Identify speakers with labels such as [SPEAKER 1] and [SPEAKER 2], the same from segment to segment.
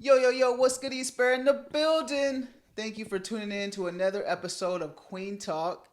[SPEAKER 1] Yo, what's good, East Bear in the building? Thank you for tuning in to another episode of Kueen Talk.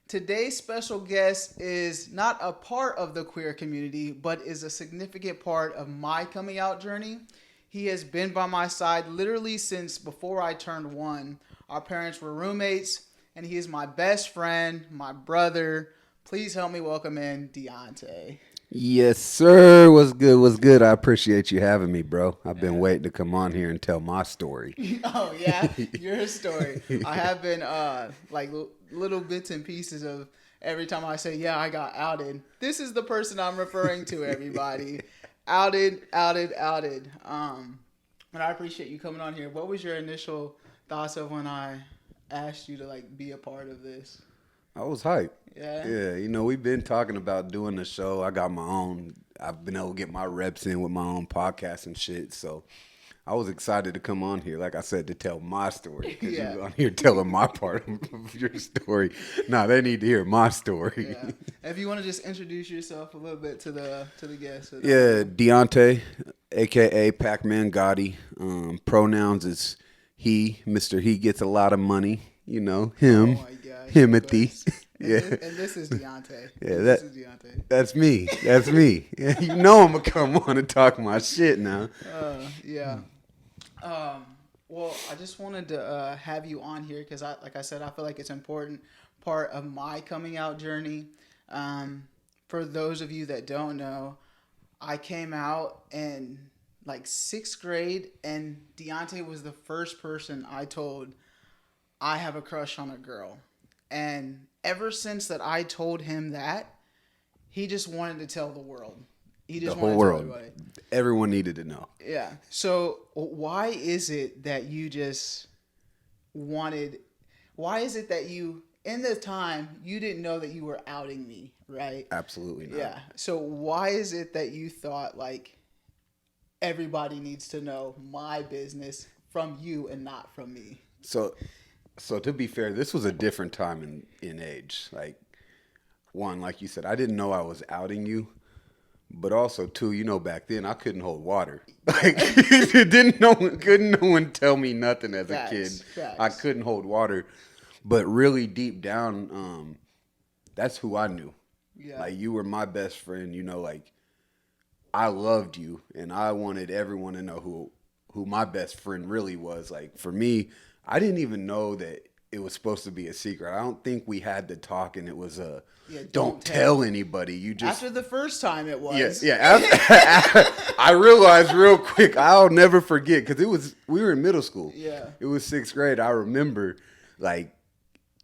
[SPEAKER 1] Today's special guest is not a part of the queer community, but is a significant part of my coming out journey. He has been by my side literally since before I turned one. Our parents were roommates, and he is my best friend, my brother. Please help me welcome in Deontay.
[SPEAKER 2] Yes, sir. What's good? What's good? I appreciate you having me, bro. I've been
[SPEAKER 1] Yeah.
[SPEAKER 2] waiting to come on here and tell my story.
[SPEAKER 1] Oh yeah, your story. I have been little bits and pieces of every time I say yeah I got outed. This is the person I'm referring to. Everybody, outed. And I appreciate you coming on here. What was your initial thoughts of when I asked you to be a part of this?
[SPEAKER 2] I was hyped.
[SPEAKER 1] Yeah.
[SPEAKER 2] Yeah, we've been talking about doing the show. I got my own. I've been able to get my reps in with my own podcast and shit. So I was excited to come on here, like I said, to tell my story. Because
[SPEAKER 1] Yeah.
[SPEAKER 2] you on here telling my part of your story. Nah, they need to hear my story.
[SPEAKER 1] Yeah. If you want to just introduce yourself a little bit to the guests.
[SPEAKER 2] Yeah, Deontay, aka Pac-Man Gotti. Pronouns is he. Mr. He gets a lot of money.
[SPEAKER 1] Oh
[SPEAKER 2] Him,
[SPEAKER 1] my gosh.
[SPEAKER 2] Himothy.
[SPEAKER 1] And
[SPEAKER 2] Yeah,
[SPEAKER 1] this is Deontay.
[SPEAKER 2] yeah.
[SPEAKER 1] This is Deontay.
[SPEAKER 2] That's me. That's me. Yeah, I'm gonna come on and talk my shit now.
[SPEAKER 1] Yeah. Um, well, I just wanted to have you on here because, like I said, I feel like it's an important part of my coming out journey. For those of you that don't know, I came out in sixth grade, and Deontay was the first person I told I have a crush on a girl. And ever since that I told him that, he just wanted to tell the world. He
[SPEAKER 2] The
[SPEAKER 1] just
[SPEAKER 2] whole
[SPEAKER 1] wanted to tell
[SPEAKER 2] world.
[SPEAKER 1] everybody.
[SPEAKER 2] Everyone needed to know.
[SPEAKER 1] Yeah. So why is it that you just wanted? Why is it that you, in the time, you didn't know that you were outing me, right?
[SPEAKER 2] Absolutely not.
[SPEAKER 1] Yeah. So why is it that you thought everybody needs to know my business from you and not from me?
[SPEAKER 2] So, to be fair, this was a different time in age. Like, one, like you said, I didn't know I was outing you. But also, too, back then I couldn't hold water. Like, couldn't no one tell me nothing as a kid.
[SPEAKER 1] Facts.
[SPEAKER 2] I couldn't hold water. But really deep down, that's who I knew.
[SPEAKER 1] Yeah.
[SPEAKER 2] Like, you were my best friend. Like, I loved you, and I wanted everyone to know who my best friend really was. Like, for me, I didn't even know that it was supposed to be a secret. I don't think we had to talk, and it was a don't tell anybody. You just
[SPEAKER 1] After the first time, it was.
[SPEAKER 2] yes, yeah. I realized real quick. I'll never forget because we were in middle school.
[SPEAKER 1] Yeah.
[SPEAKER 2] It was sixth grade. I remember, like,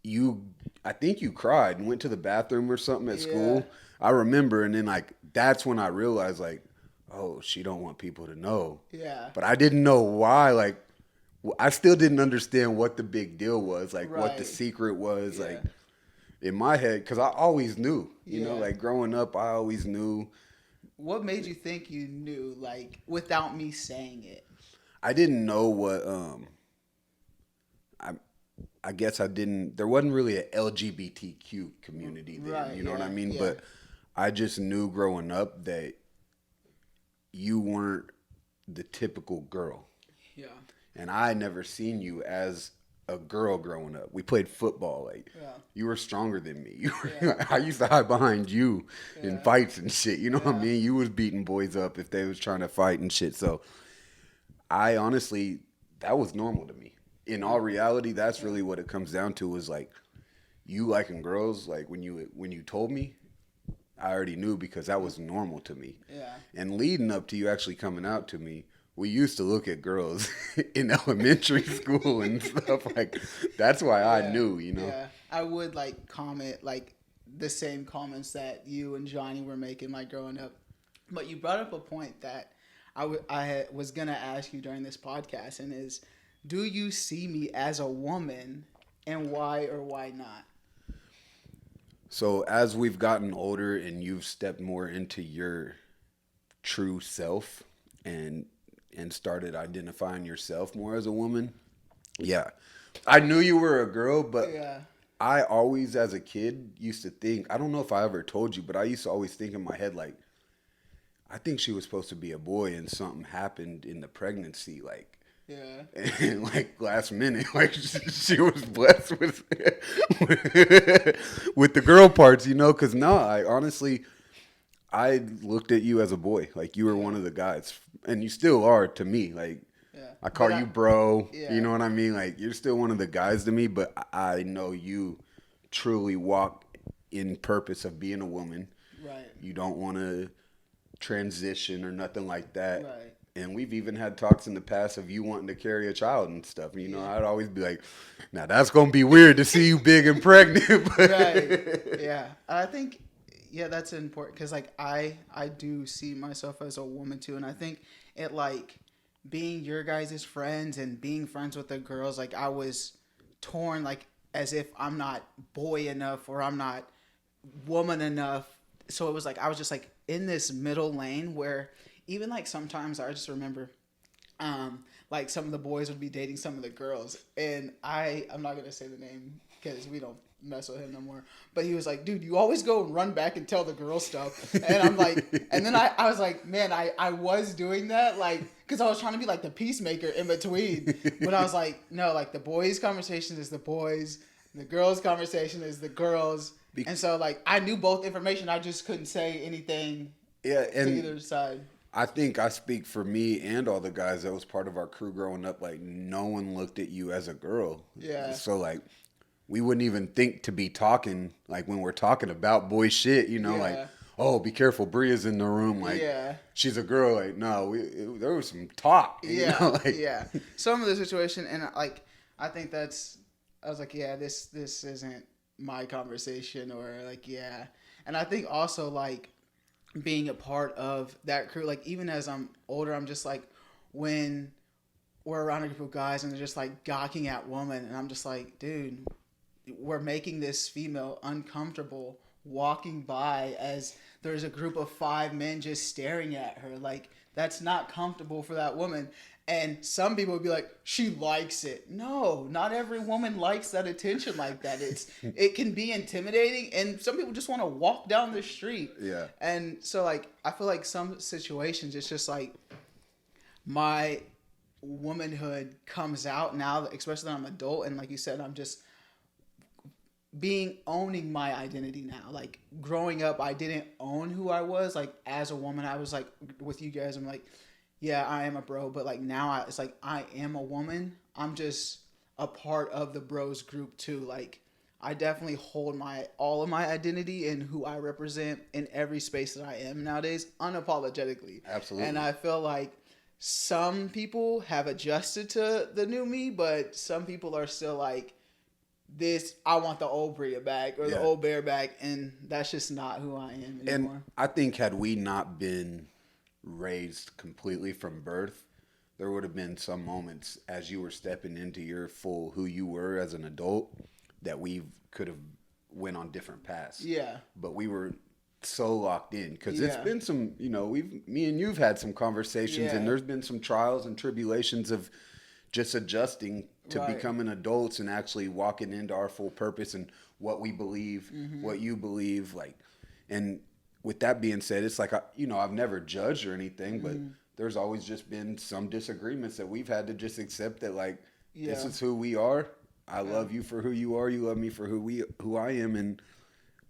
[SPEAKER 2] you. I think you cried and went to the bathroom or something at school. I remember, and then that's when I realized oh, she don't want people to know.
[SPEAKER 1] Yeah.
[SPEAKER 2] But I didn't know why. I still didn't understand what the big deal was, what the
[SPEAKER 1] Right.
[SPEAKER 2] secret was,
[SPEAKER 1] Yeah.
[SPEAKER 2] in my head, because I always knew,
[SPEAKER 1] Yeah.
[SPEAKER 2] growing up, I always knew.
[SPEAKER 1] What made you think you knew, without me saying it?
[SPEAKER 2] I didn't know what, I guess I didn't, there wasn't really a LGBTQ community then,
[SPEAKER 1] Right,
[SPEAKER 2] you know what I
[SPEAKER 1] yeah,
[SPEAKER 2] mean?
[SPEAKER 1] yeah.
[SPEAKER 2] But I just knew growing up that you weren't the typical girl.
[SPEAKER 1] Yeah.
[SPEAKER 2] And I had never seen you as a girl growing up. We played football.
[SPEAKER 1] Yeah.
[SPEAKER 2] You were stronger than me.
[SPEAKER 1] Yeah.
[SPEAKER 2] I used to hide behind you in
[SPEAKER 1] Yeah.
[SPEAKER 2] fights and shit. You know what I
[SPEAKER 1] Yeah.
[SPEAKER 2] mean? You was beating boys up if they was trying to fight and shit. So I honestly, that was normal to me. In all reality, that's really what it comes down to is you liking girls. When you told me, I already knew because that was normal to me.
[SPEAKER 1] Yeah.
[SPEAKER 2] And leading up to you actually coming out to me, we used to look at girls in elementary school and stuff that's why I knew,
[SPEAKER 1] Yeah. I would comment the same comments that you and Johnny were making growing up. But you brought up a point that was gonna ask you during this podcast, and is, do you see me as a woman, and why or why not?
[SPEAKER 2] So as we've gotten older and you've stepped more into your true self and started identifying yourself more as a woman, yeah. I knew you were a girl, but
[SPEAKER 1] Yeah.
[SPEAKER 2] I always as a kid used to think, I don't know if I ever told you, but I used to always think in my head I think she was supposed to be a boy and something happened in the pregnancy
[SPEAKER 1] Yeah.
[SPEAKER 2] And like last minute, like she was blessed with the girl parts, you know. Because no, I honestly, I looked at you as a boy. Like you were one
[SPEAKER 1] Yeah.
[SPEAKER 2] of the guys, and you still are to me. Like
[SPEAKER 1] Yeah.
[SPEAKER 2] I call
[SPEAKER 1] But
[SPEAKER 2] you bro. You
[SPEAKER 1] yeah.
[SPEAKER 2] know what I mean? Like you're still one of the guys to me. But I know you truly walk in purpose of being a woman.
[SPEAKER 1] Right.
[SPEAKER 2] You don't want to transition or nothing like that.
[SPEAKER 1] Right.
[SPEAKER 2] And we've even had talks in the past of you wanting to carry a child and stuff. You know,
[SPEAKER 1] Yeah.
[SPEAKER 2] I'd always be like, now that's going to be weird to see you big and pregnant.
[SPEAKER 1] Right. Yeah. I think yeah, that's important because like I do see myself as a woman too, and I think it like being your guys' friends and being friends with the girls, like I was torn like as if I'm not boy enough or I'm not woman enough. So it was like I was just like in this middle lane where even like sometimes I just remember like some of the boys would be dating some of the girls, and I'm not gonna say the name because we don't mess with him no more. But he was like, "Dude, you always go and run back and tell the girl stuff," and I'm like, and then I was like, man, I was doing that like because I was trying to be like the peacemaker in between, but I was like, no, like the boys' conversation is the boys, the girls' conversation is the girls, and so like I knew both information, I just couldn't say anything
[SPEAKER 2] Yeah,
[SPEAKER 1] to
[SPEAKER 2] and
[SPEAKER 1] either side.
[SPEAKER 2] I think I speak for me and all the guys that was part of our crew growing up. Like, no one looked at you as a girl.
[SPEAKER 1] Yeah.
[SPEAKER 2] So, like, we wouldn't even think to be talking, like, when we're talking about boy shit, you know, like,
[SPEAKER 1] Yeah.
[SPEAKER 2] oh, be careful, Bria's in the room. Like,
[SPEAKER 1] Yeah.
[SPEAKER 2] she's a girl. Like, no, there was some talk, you
[SPEAKER 1] Yeah,
[SPEAKER 2] know, like,
[SPEAKER 1] yeah. Some of the situation, and like, I think that's. I was like, yeah, this isn't my conversation, or like, yeah. And I think also like being a part of that crew, like even as I'm older, I'm just like when we're around a group of guys and they're just like gawking at women, and I'm just like, dude, we're making this female uncomfortable walking by as there's a group of five men just staring at her. Like, that's not comfortable for that woman. And some people would be like, she likes it. No, not every woman likes that attention like that. It can be intimidating, and some people just want to walk down the street.
[SPEAKER 2] yeah.
[SPEAKER 1] And so like I feel like some situations it's just like my womanhood comes out now, especially when I'm an adult, and like you said, I'm just owning my identity now. Like growing up, I didn't own who I was. Like as a woman, I was like with you guys. I'm like, yeah, I am a bro, but like now it's like I am a woman. I'm just a part of the bros group too. Like I definitely hold my all of my identity and who I represent in every space that I am nowadays, unapologetically.
[SPEAKER 2] Absolutely.
[SPEAKER 1] And I feel like some people have adjusted to the new me, but some people are still like this. I want the old Bria back or the old Bear back, and that's just not who I am anymore.
[SPEAKER 2] And I think had we not been raised completely from birth, there would have been some moments as you were stepping into your full who you were as an adult that we could have went on different paths.
[SPEAKER 1] Yeah.
[SPEAKER 2] But we were so locked in because it's
[SPEAKER 1] Yeah.
[SPEAKER 2] been some, you know, me and you've had some conversations
[SPEAKER 1] Yeah.
[SPEAKER 2] and there's been some trials and tribulations of just adjusting to
[SPEAKER 1] Right.
[SPEAKER 2] becoming adults and actually walking into our full purpose and what we believe, what you believe, like, and with that being said, it's like, you know, I've never judged or anything, but there's always just been some disagreements that we've had to just accept that, like, this
[SPEAKER 1] Yeah.
[SPEAKER 2] is who we are. I love you for who you are. You love me for who I am. And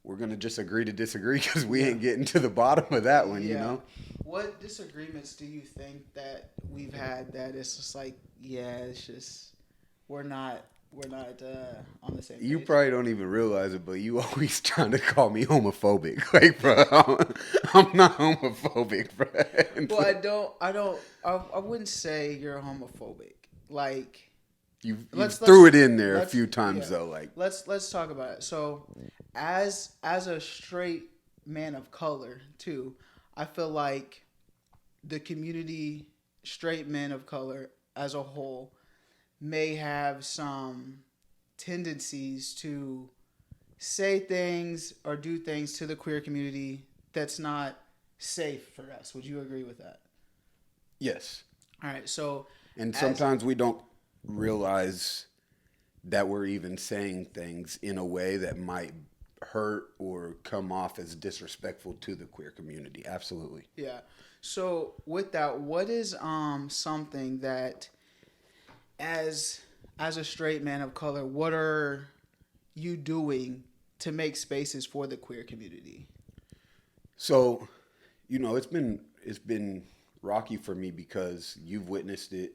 [SPEAKER 2] we're going to just agree to disagree because we ain't getting to the bottom of that one, you know?
[SPEAKER 1] What disagreements do you think that we've had that it's just like, yeah, it's just we're not on the same page?
[SPEAKER 2] You probably don't even realize it, but you always trying to call me homophobic. Like, bro, I'm not homophobic, bro.
[SPEAKER 1] Well, I wouldn't say you're homophobic. Like,
[SPEAKER 2] You
[SPEAKER 1] let's
[SPEAKER 2] threw it in there a
[SPEAKER 1] let's-
[SPEAKER 2] few times,
[SPEAKER 1] yeah.
[SPEAKER 2] though. Like,
[SPEAKER 1] let's talk about it. So, as a straight man of color, too, I feel like the community, straight men of color as a whole, may have some tendencies to say things or do things to the queer community that's not safe for us. Would you agree with that?
[SPEAKER 2] yes.
[SPEAKER 1] All right. So,
[SPEAKER 2] And
[SPEAKER 1] as-
[SPEAKER 2] sometimes we don't realize that we're even saying things in a way that might hurt or come off as disrespectful to the queer community. Absolutely.
[SPEAKER 1] yeah. So with that, what is something that as as a straight man of color, what are you doing to make spaces for the queer community?
[SPEAKER 2] So, it's been rocky for me because you've witnessed it.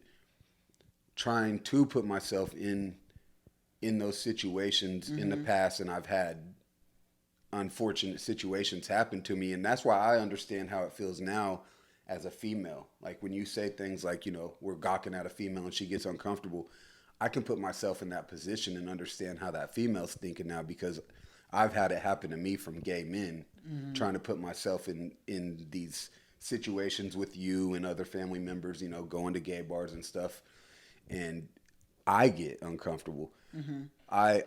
[SPEAKER 2] Trying to put myself in those situations in the past, and I've had unfortunate situations happen to me, and that's why I understand how it feels now as a female. Like when you say things like, we're gawking at a female and she gets uncomfortable, I can put myself in that position and understand how that female's thinking now because I've had it happen to me from gay men trying to put myself in these situations with you and other family members, going to gay bars and stuff, and I get uncomfortable. I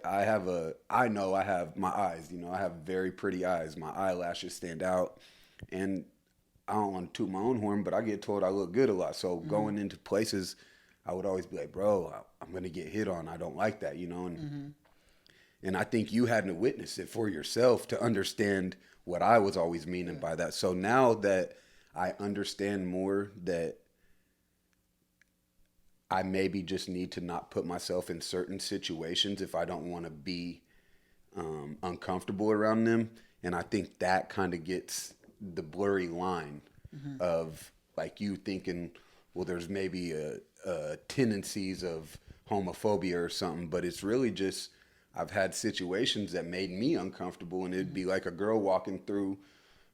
[SPEAKER 2] know I have my eyes, I have very pretty eyes. My eyelashes stand out, and I don't want to toot my own horn, but I get told I look good a lot. So going into places, I would always be like, bro, I'm going to get hit on. I don't like that, and I think you had to witness it for yourself to understand what I was always meaning by that. So now that I understand more that I maybe just need to not put myself in certain situations if I don't want to be uncomfortable around them. And I think that kind of gets the blurry line of like you thinking, well, there's maybe a tendencies of homophobia or something, but it's really just I've had situations that made me uncomfortable, and it'd be like a girl walking through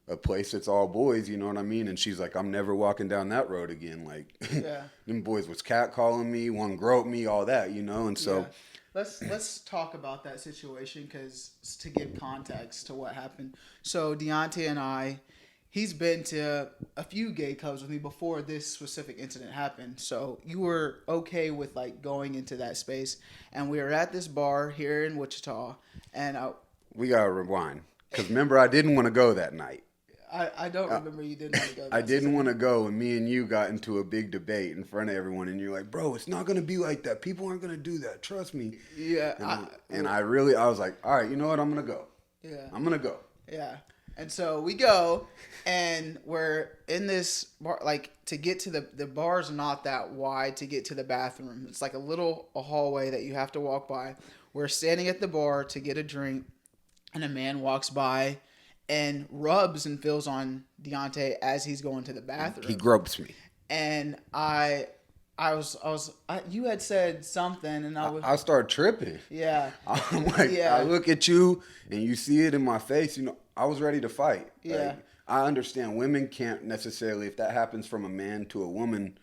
[SPEAKER 2] a place that's all boys, you know what I mean? And she's like, I'm never walking down that road again. Like, them boys was catcalling me, one groped me, all that, And so,
[SPEAKER 1] Let's talk about that situation because to give context to what happened. So Deontay and I, he's been to a few gay clubs with me before this specific incident happened. So you were okay with like going into that space, and we were at this bar here in Wichita, and
[SPEAKER 2] we gotta rewind because remember I didn't want to go that night.
[SPEAKER 1] I don't remember you didn't want to go.
[SPEAKER 2] I didn't want to go, and me and you got into a big debate in front of everyone, and you're like, bro, it's not going to be like that. People aren't going to do that. Trust me.
[SPEAKER 1] Yeah.
[SPEAKER 2] I was like, all right, you know what? I'm going to go.
[SPEAKER 1] Yeah.
[SPEAKER 2] I'm going to go.
[SPEAKER 1] Yeah. And so we go, and we're in this bar, like to get to the bar's not that wide to get to the bathroom. It's like a hallway that you have to walk by. We're standing at the bar to get a drink, and a man walks by and rubs and feels on Deontay as he's going to the bathroom.
[SPEAKER 2] He gropes me.
[SPEAKER 1] And you had said something, and
[SPEAKER 2] I start tripping.
[SPEAKER 1] Yeah.
[SPEAKER 2] I'm like, I look at you, and you see it in my face. I was ready to fight.
[SPEAKER 1] Yeah.
[SPEAKER 2] Like, I understand women can't necessarily, if that happens from a man to a woman,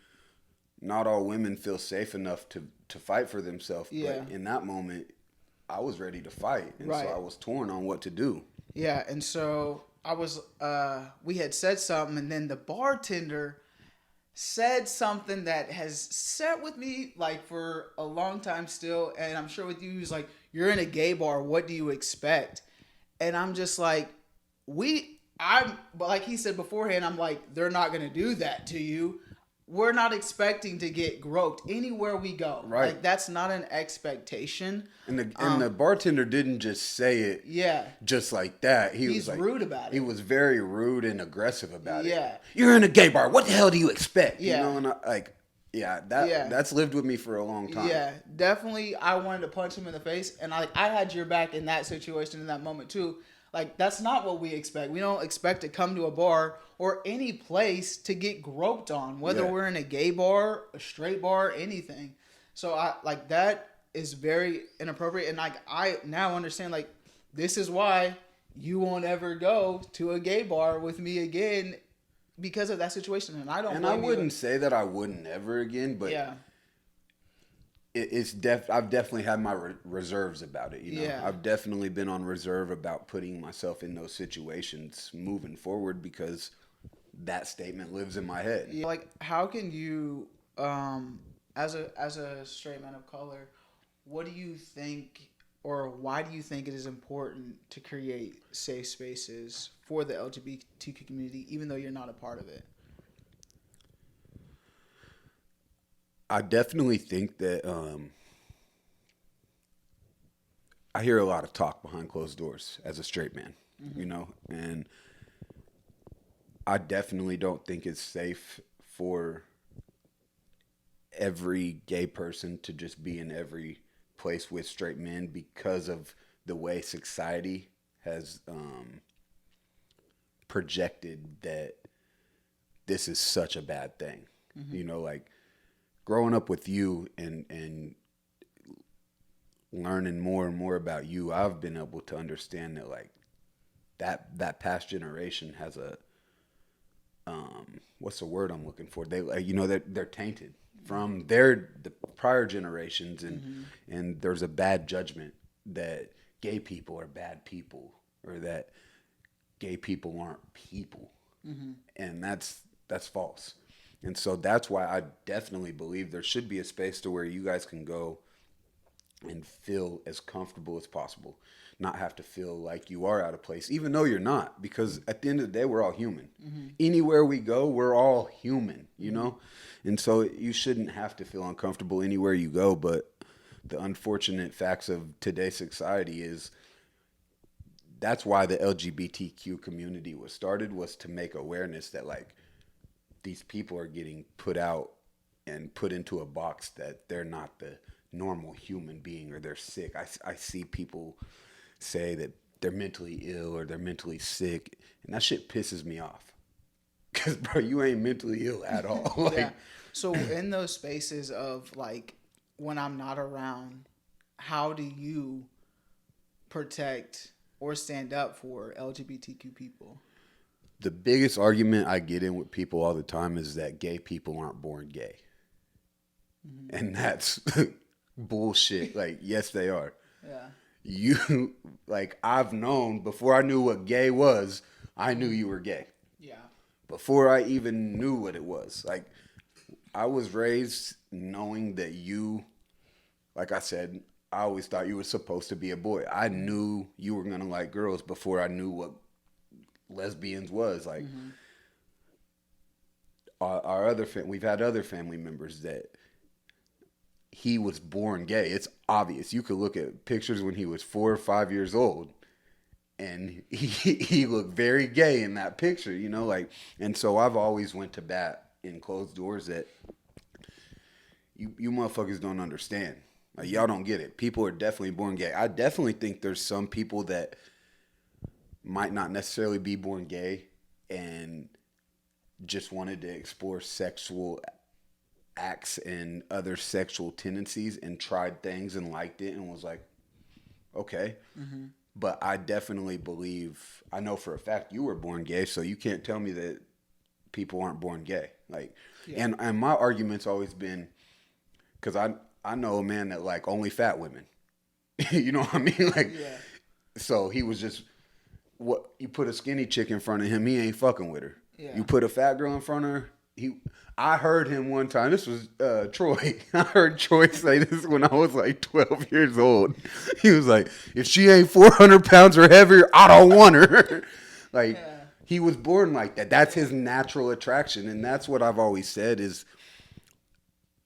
[SPEAKER 2] not all women feel safe enough to fight for themselves.
[SPEAKER 1] Yeah.
[SPEAKER 2] But in that moment, I was ready to fight. And so I was torn on what to do.
[SPEAKER 1] Yeah, and so we had said something, and then the bartender said something that has sat with me like for a long time still, and I'm sure with you, he's like, you're in a gay bar, what do you expect? And I'm just like, but like he said beforehand, I'm like, they're not gonna do that to you. We're not expecting to get groped anywhere we go.
[SPEAKER 2] Right.
[SPEAKER 1] Like that's not an expectation.
[SPEAKER 2] And the bartender didn't just say it just like that.
[SPEAKER 1] He's like, rude about it.
[SPEAKER 2] He was very rude and aggressive about it.
[SPEAKER 1] Yeah.
[SPEAKER 2] You're in a gay bar. What the hell do you expect?
[SPEAKER 1] Yeah.
[SPEAKER 2] And that's lived with me for a long time.
[SPEAKER 1] Yeah, definitely. I wanted to punch him in the face, and I had your back in that situation in that moment too. Like that's not what we expect. We don't expect to come to a bar or any place to get groped on, whether we're in a gay bar, a straight bar, anything. So that is very inappropriate, and like I now understand like this is why you won't ever go to a gay bar with me again because of that situation. And I don't.
[SPEAKER 2] And I wouldn't say that I wouldn't ever again, but I've definitely had my reserves about it. I've definitely been on reserve about putting myself in those situations moving forward because that statement lives in my head.
[SPEAKER 1] Yeah, like how can you, as a straight man of color, what do you think, or why do you think it is important to create safe spaces for the LGBTQ community, even though you're not a part of it?
[SPEAKER 2] I definitely think that I hear a lot of talk behind closed doors as a straight man, and I definitely don't think it's safe for every gay person to just be in every place with straight men because of the way society has projected that this is such a bad thing.
[SPEAKER 1] Mm-hmm.
[SPEAKER 2] You know, like growing up with you and learning more and more about you, I've been able to understand that like that past generation has a what's the word I'm looking for? They you know they're tainted from the prior generations,
[SPEAKER 1] Mm-hmm.
[SPEAKER 2] and there's a bad judgment that gay people are bad people or that gay people aren't people,
[SPEAKER 1] Mm-hmm.
[SPEAKER 2] and that's false. And so that's why I definitely believe there should be a space to where you guys can go and feel as comfortable as possible. Not have to feel like you are out of place, even though you're not, because at the end of the day, we're all human.
[SPEAKER 1] Mm-hmm.
[SPEAKER 2] Anywhere we go, we're all human, you
[SPEAKER 1] Mm-hmm.
[SPEAKER 2] know? And so you shouldn't have to feel uncomfortable anywhere you go. But the unfortunate facts of today's society is that's why the LGBTQ community was started, was to make awareness that like these people are getting put out and put into a box that they're not the normal human being or they're sick. I see people say that they're mentally ill or they're mentally sick, and that shit pisses me off. Cause bro, you ain't mentally ill at all.
[SPEAKER 1] Yeah.
[SPEAKER 2] Like,
[SPEAKER 1] So in those spaces of like when I'm not around, how do you protect or stand up for LGBTQ people?
[SPEAKER 2] the biggest argument I get in with people all the time is that gay people aren't born gay,
[SPEAKER 1] Mm-hmm.
[SPEAKER 2] and that's bullshit. Like, yes, they are.
[SPEAKER 1] Yeah.
[SPEAKER 2] You like I've known before I knew what gay was. I knew you were gay
[SPEAKER 1] Yeah.
[SPEAKER 2] before I even knew what it was. Like I was raised knowing that you, like I said, I always thought you were supposed to be a boy. I knew you were gonna like girls before I knew what lesbians was. Like
[SPEAKER 1] Mm-hmm.
[SPEAKER 2] our other we've had other family members that he was born gay. It's obvious. You could look at pictures when he was 4 or 5 years old, and he looked very gay in that picture. You know, like, and so I've always went to bat in closed doors that you motherfuckers don't understand. Like y'all don't get it. People are definitely born gay. I definitely think there's some people that might not necessarily be born gay and just wanted to explore sexual acts and other sexual tendencies and tried things and liked it and was like, okay.
[SPEAKER 1] Mm-hmm.
[SPEAKER 2] But I definitely believe, I know for a fact you were born gay, so you can't tell me that people aren't born gay. Like,
[SPEAKER 1] Yeah.
[SPEAKER 2] and my argument's always been, because I know a man that like only fat women. You know what I mean? Like,
[SPEAKER 1] Yeah.
[SPEAKER 2] so he was just, what you put a skinny chick in front of him, he ain't fucking with her.
[SPEAKER 1] Yeah.
[SPEAKER 2] You put a fat girl in front of her, I heard him one time. This was Troy. I heard Troy say this when I was like 12 years old. He was like, "If she ain't 400 pounds or heavier, I don't want her." Like
[SPEAKER 1] Yeah.
[SPEAKER 2] he was born like that. That's his natural attraction, and that's what I've always said is,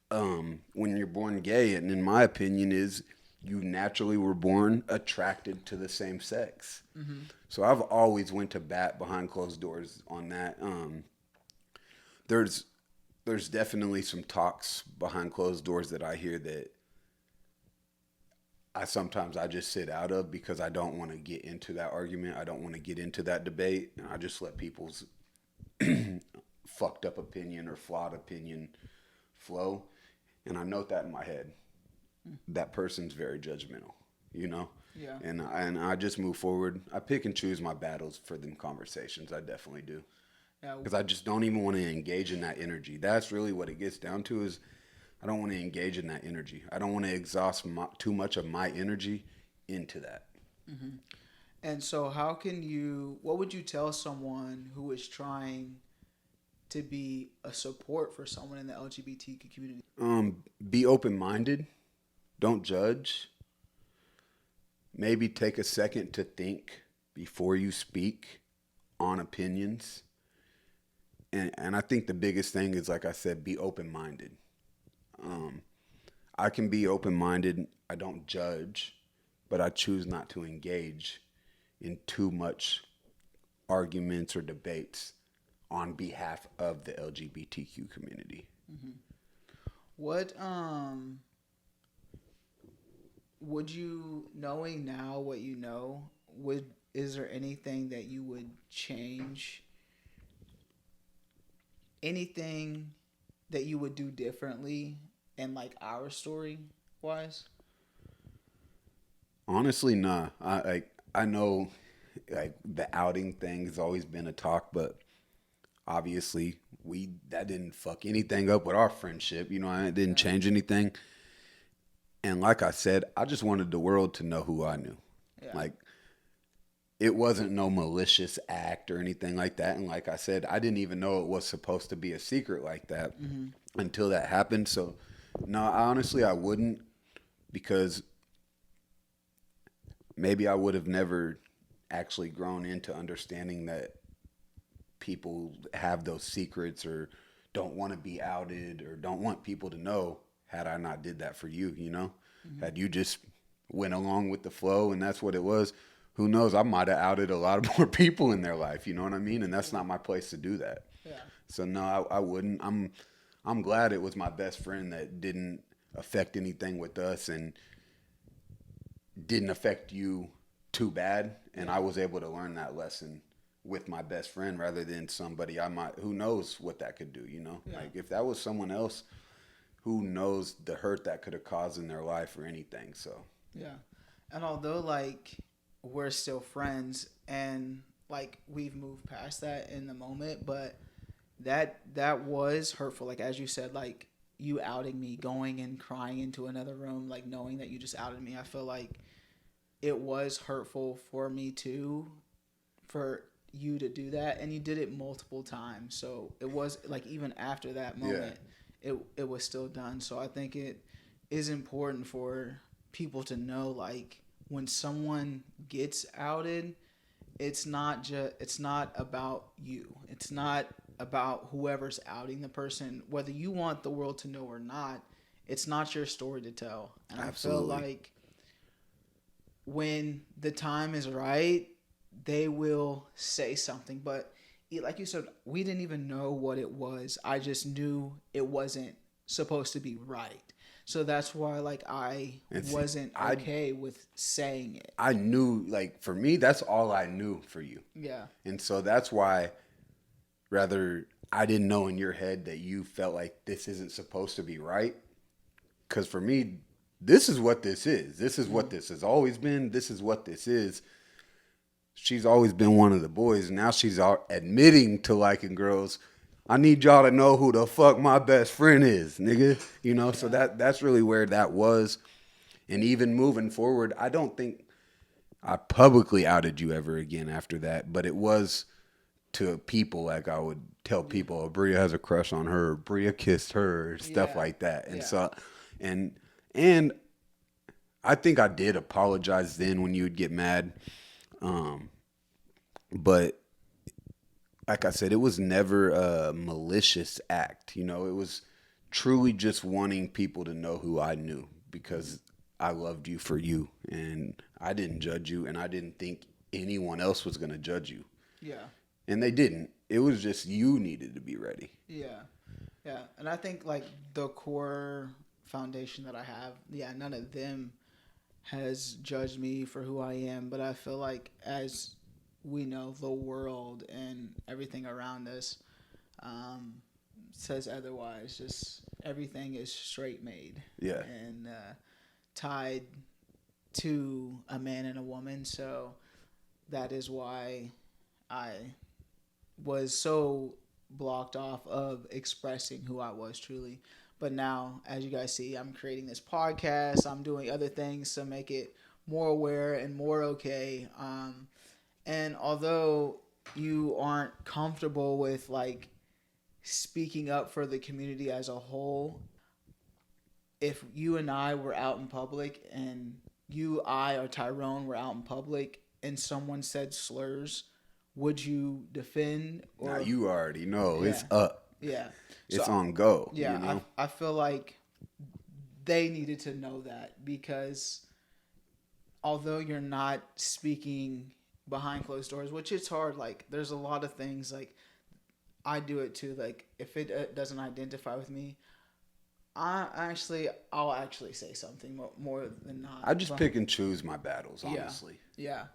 [SPEAKER 2] when you're born gay, and in my opinion, is you naturally were born attracted to the same sex.
[SPEAKER 1] Mm-hmm.
[SPEAKER 2] So I've always went to bat behind closed doors on that. There's definitely some talks behind closed doors that I hear that I just sit out of because I don't want to get into that argument. I don't want to get into that debate. And I just let people's fucked up opinion or flawed opinion flow. And I note that in my head. That person's very judgmental, you know?
[SPEAKER 1] Yeah.
[SPEAKER 2] And I just move forward. I pick and choose my battles for them conversations. I definitely do.
[SPEAKER 1] Yeah.
[SPEAKER 2] Because I just don't even want to engage in that energy. That's really what it gets down to is I don't want to engage in that energy. I don't want to exhaust too much of my energy into that.
[SPEAKER 1] Mm-hmm. And so, what would you tell someone who is trying to be a support for someone in the LGBTQ community?
[SPEAKER 2] Be open-minded. Don't judge. Maybe take a second to think before you speak on opinions. And I think the biggest thing is, like I said, be open-minded. I can be open-minded. I don't judge, but I choose not to engage in too much arguments or debates on behalf of the LGBTQ community.
[SPEAKER 1] Mm-hmm. What would you, knowing now what you know, would is there anything that you would change? Anything that you would do differently in like our story wise?
[SPEAKER 2] Honestly, nah. I know like the outing thing has always been a talk, but obviously we that didn't fuck anything up with our friendship. You know, it didn't
[SPEAKER 1] Yeah.
[SPEAKER 2] change anything. And like I said, I just wanted the world to know who I knew.
[SPEAKER 1] Yeah.
[SPEAKER 2] Like it wasn't no malicious act or anything like that. And like I said, I didn't even know it was supposed to be a secret like that
[SPEAKER 1] Mm-hmm.
[SPEAKER 2] until that happened. So no, honestly I wouldn't, because maybe I would have never actually grown into understanding that people have those secrets or don't want to be outed or don't want people to know had I not did that for you, you know?
[SPEAKER 1] Mm-hmm.
[SPEAKER 2] Had you just went along with the flow and that's what it was, who knows, I might have outed a lot of more people in their life, you know what I mean? And that's not my place to do that.
[SPEAKER 1] Yeah.
[SPEAKER 2] So no, I wouldn't. I'm glad it was my best friend that didn't affect anything with us and didn't affect you too bad, and I
[SPEAKER 1] Yeah.
[SPEAKER 2] was able to learn that lesson with my best friend rather than somebody I might, who knows what that could do, you know?
[SPEAKER 1] Yeah.
[SPEAKER 2] Like if that was someone else, who knows the hurt that could have caused in their life or anything. So
[SPEAKER 1] Yeah. And although like we're still friends and like we've moved past that in the moment, but that was hurtful. Like as you said, like you outing me, going and crying into another room, like knowing that you just outed me. I feel like it was hurtful for me too, for you to do that, and you did it multiple times. So it was like even after that
[SPEAKER 2] yeah,
[SPEAKER 1] moment, it was still done. So I think it is important for people to know like when someone gets outed, it's not about you. It's not about whoever's outing the person, whether you want the world to know or not. It's not your story to tell. And I feel
[SPEAKER 2] absolutely.
[SPEAKER 1] like when the time is right, they will say something. But like you said, we didn't even know what it was. I just knew it wasn't supposed to be right. So that's why like I
[SPEAKER 2] And see,
[SPEAKER 1] wasn't okay with saying it.
[SPEAKER 2] I knew, like for me, that's all I knew for you,
[SPEAKER 1] Yeah.
[SPEAKER 2] and so that's why rather I didn't know in your head that you felt like this isn't supposed to be right. Because for me, this is what this is. This is what this has always been. This is what this is. She's always been one of the boys. Now she's admitting to liking girls. I need y'all to know who the fuck my best friend is, nigga. You know, so
[SPEAKER 1] Yeah.
[SPEAKER 2] that's really where that was. And even moving forward, I don't think I publicly outed you ever again after that. But it was to people, like I would tell
[SPEAKER 1] Yeah.
[SPEAKER 2] people, oh, Bria has a crush on her, Bria kissed her, stuff
[SPEAKER 1] Yeah.
[SPEAKER 2] like that. And
[SPEAKER 1] Yeah.
[SPEAKER 2] so, and and I think I did apologize then when you would get mad. Um, but like I said, it was never a malicious act. You know, it was truly just wanting people to know who I knew because I loved you for you and I didn't judge you and I didn't think anyone else was going to judge you.
[SPEAKER 1] Yeah.
[SPEAKER 2] And they didn't. It was just you needed to be ready.
[SPEAKER 1] Yeah. Yeah. And I think like the core foundation that I have, yeah, none of them has judged me for who I am, but I feel like as we know, the world and everything around us um, says otherwise. Just everything is straight made
[SPEAKER 2] Yeah.
[SPEAKER 1] and tied to a man and a woman. So that is why I was so blocked off of expressing who I was truly. But now, as you guys see, I'm creating this podcast. I'm doing other things to make it more aware and more okay. And although you aren't comfortable with like speaking up for the community as a whole, if you and I were out in public and you, I, or Tyrone were out in public and someone said slurs, would you defend
[SPEAKER 2] Now
[SPEAKER 1] or
[SPEAKER 2] you already know
[SPEAKER 1] yeah,
[SPEAKER 2] it's up.
[SPEAKER 1] yeah.
[SPEAKER 2] It's
[SPEAKER 1] So
[SPEAKER 2] on go, you
[SPEAKER 1] yeah,
[SPEAKER 2] know?
[SPEAKER 1] I feel like they needed to know that because although you're not speaking behind closed doors, which it's hard, like there's a lot of things like I do it too. Like if it doesn't identify with me, I'll actually say something more than not.
[SPEAKER 2] I just pick and choose my battles,
[SPEAKER 1] Yeah,
[SPEAKER 2] honestly.
[SPEAKER 1] yeah.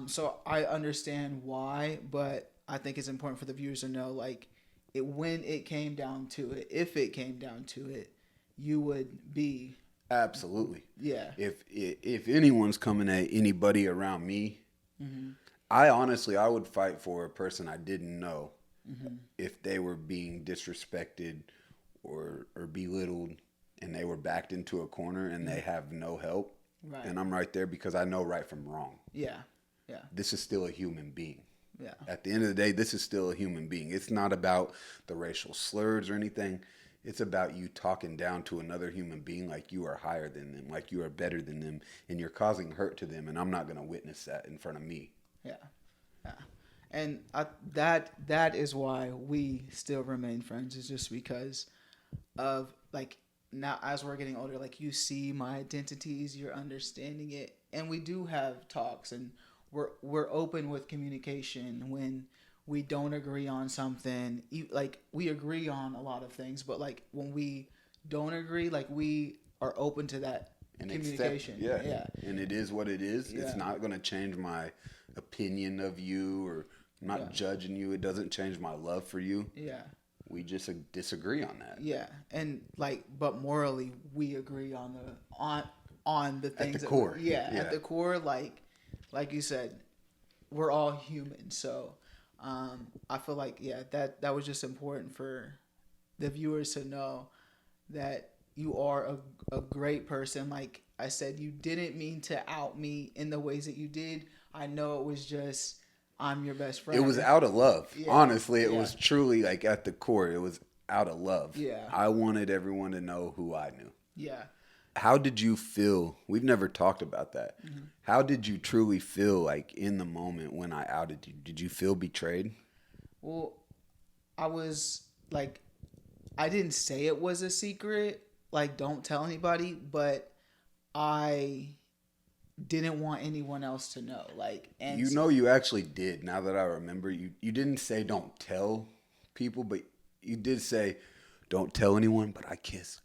[SPEAKER 1] So I understand why, but I think it's important for the viewers to know, like, when it came down to it, if it came down to it, you would be,
[SPEAKER 2] Absolutely.
[SPEAKER 1] yeah,
[SPEAKER 2] If anyone's coming at anybody around me, I would fight for a person I didn't know if they were being disrespected or belittled and they were backed into a corner and they have no help.
[SPEAKER 1] right,
[SPEAKER 2] And I'm right there because I know right from wrong.
[SPEAKER 1] yeah, yeah,
[SPEAKER 2] This is still a human being.
[SPEAKER 1] yeah,
[SPEAKER 2] At the end of the day, this is still a human being. It's not about the racial slurs or anything. It's about you talking down to another human being like you are higher than them, like you are better than them, and you're causing hurt to them. And I'm not going to witness that in front of me.
[SPEAKER 1] yeah, yeah. And that is why we still remain friends. Is just because of, like, now as we're getting older, like, you see my identities, you're understanding it, and we do have talks, and we're open with communication when we don't agree on something. Like, we agree on a lot of things, but, like, when we don't agree, like, we are open to that
[SPEAKER 2] And
[SPEAKER 1] communication. Yeah,
[SPEAKER 2] And it is what it is.
[SPEAKER 1] yeah,
[SPEAKER 2] It's not going to change my opinion of you, or I'm not
[SPEAKER 1] yeah,
[SPEAKER 2] judging you. It doesn't change my love for you.
[SPEAKER 1] yeah.
[SPEAKER 2] We just disagree on that.
[SPEAKER 1] Yeah, and, like, but morally, we agree on the things
[SPEAKER 2] At the core.
[SPEAKER 1] Yeah, at the core, like you said, we're all human. So, I feel like, yeah, that was just important for the viewers to know that you are a great person. Like I said, you didn't mean to out me in the ways that you did. I know it was just, I'm your best friend.
[SPEAKER 2] It was out of love.
[SPEAKER 1] Yeah.
[SPEAKER 2] Honestly, it
[SPEAKER 1] Yeah.
[SPEAKER 2] was truly, like, at the core, it was out of love.
[SPEAKER 1] Yeah.
[SPEAKER 2] I wanted everyone to know who I knew.
[SPEAKER 1] Yeah.
[SPEAKER 2] How did you feel? We've never talked about that.
[SPEAKER 1] Mm-hmm.
[SPEAKER 2] How did you truly feel, like, in the moment when I outed you? Did you feel betrayed?
[SPEAKER 1] Well, I was like, I didn't say it was a secret, like, don't tell anybody, but I didn't want anyone else to know. Like, and
[SPEAKER 2] You know, you actually did. Now that I remember, you didn't say don't tell people, but you did say don't tell anyone, but I kissed.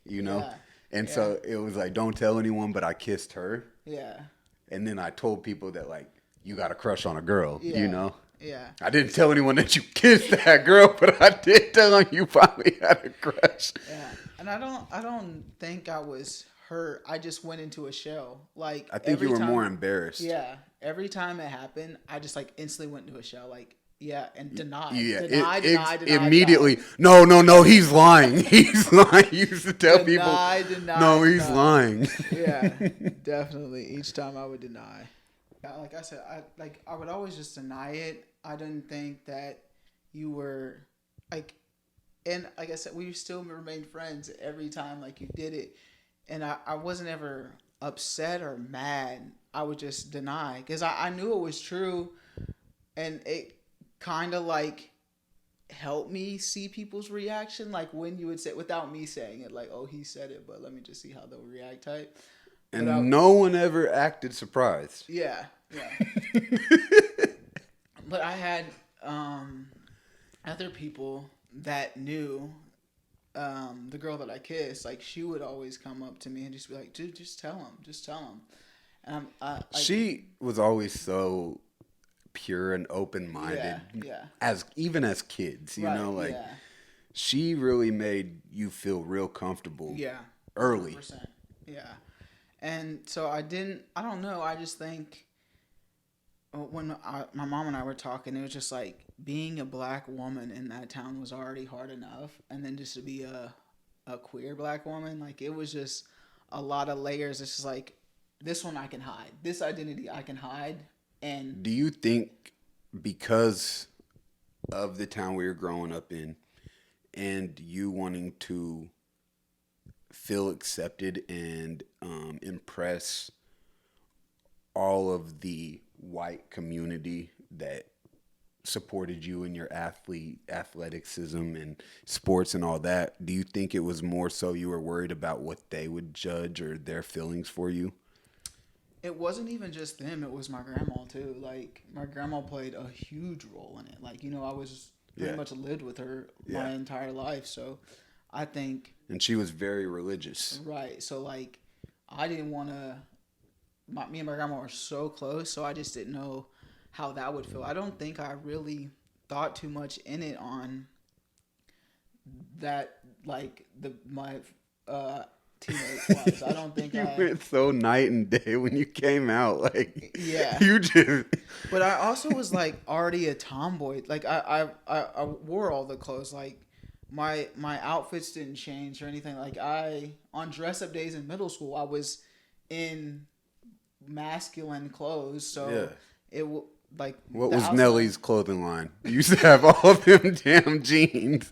[SPEAKER 2] You know,
[SPEAKER 1] Yeah.
[SPEAKER 2] and
[SPEAKER 1] Yeah.
[SPEAKER 2] so it was like don't tell anyone, but I kissed her.
[SPEAKER 1] Yeah.
[SPEAKER 2] And then I told people that, like, you got a crush on a girl.
[SPEAKER 1] Yeah.
[SPEAKER 2] You know,
[SPEAKER 1] Yeah.
[SPEAKER 2] I didn't tell anyone that you kissed that girl, but I did tell them you probably had a crush.
[SPEAKER 1] Yeah. And I don't think I was hurt. I just went into a shell. Like,
[SPEAKER 2] I think
[SPEAKER 1] every
[SPEAKER 2] you were
[SPEAKER 1] time,
[SPEAKER 2] more embarrassed.
[SPEAKER 1] Yeah. Every time it happened, I just, like, instantly went into a shell. Like, yeah, and deny.
[SPEAKER 2] Yeah,
[SPEAKER 1] Deny.
[SPEAKER 2] immediately. No, he's lying. He's lying. You used to tell people,
[SPEAKER 1] Deny.
[SPEAKER 2] no, he's lying.
[SPEAKER 1] Yeah, definitely. Each time I would deny. Yeah, like I said, I would always just deny it. I didn't think that you were, like, and like I said, we still remained friends every time, like, you did it, and I wasn't ever upset or mad. I would just deny because I knew it was true, and it kind of, like, helped me see people's reaction, like when you would say, without me saying it, like, oh, he said it, but let me just see how they'll react type.
[SPEAKER 2] And no one ever acted surprised.
[SPEAKER 1] Yeah. But I had other people that knew the girl that I kissed. Like, she would always come up to me and just be like, dude, just tell him. And
[SPEAKER 2] She was always so pure and open-minded.
[SPEAKER 1] Yeah.
[SPEAKER 2] Even as kids, you
[SPEAKER 1] Right,
[SPEAKER 2] know, like,
[SPEAKER 1] yeah.
[SPEAKER 2] she really made you feel real comfortable.
[SPEAKER 1] Yeah.
[SPEAKER 2] Early.
[SPEAKER 1] 100%. Yeah. And so I don't know. I just think when my mom and I were talking, it was just like, being a black woman in that town was already hard enough. And then just to be a queer black woman, like, it was just a lot of layers. It's just like, this one I can hide. This identity I can hide. And
[SPEAKER 2] Do you think because of the town we were growing up in and you wanting to feel accepted and impress all of the white community that supported you in your athleticism and sports and all that, do you think it was more so you were worried about what they would judge or their feelings for you?
[SPEAKER 1] it wasn't even just them. It was my grandma too. Like, my grandma played a huge role in it. Like, I was pretty much lived with her my entire life. So I think
[SPEAKER 2] And she was very religious.
[SPEAKER 1] Right. So like, I didn't want to. Me and my grandma were so close, so I just didn't know how that would feel. I don't think I really thought too much in it on that, like my teammates was. I don't think
[SPEAKER 2] You
[SPEAKER 1] I.
[SPEAKER 2] went so night and day when you came out. Like,
[SPEAKER 1] Yeah.
[SPEAKER 2] you just.
[SPEAKER 1] But I also was like already a tomboy. Like I wore all the clothes. Like my outfits didn't change or anything. Like I on dress up days in middle school, I was in masculine clothes. So
[SPEAKER 2] Yeah.
[SPEAKER 1] it like
[SPEAKER 2] What
[SPEAKER 1] the
[SPEAKER 2] was
[SPEAKER 1] outside-
[SPEAKER 2] Nellie's clothing line? You used to have all of them damn jeans.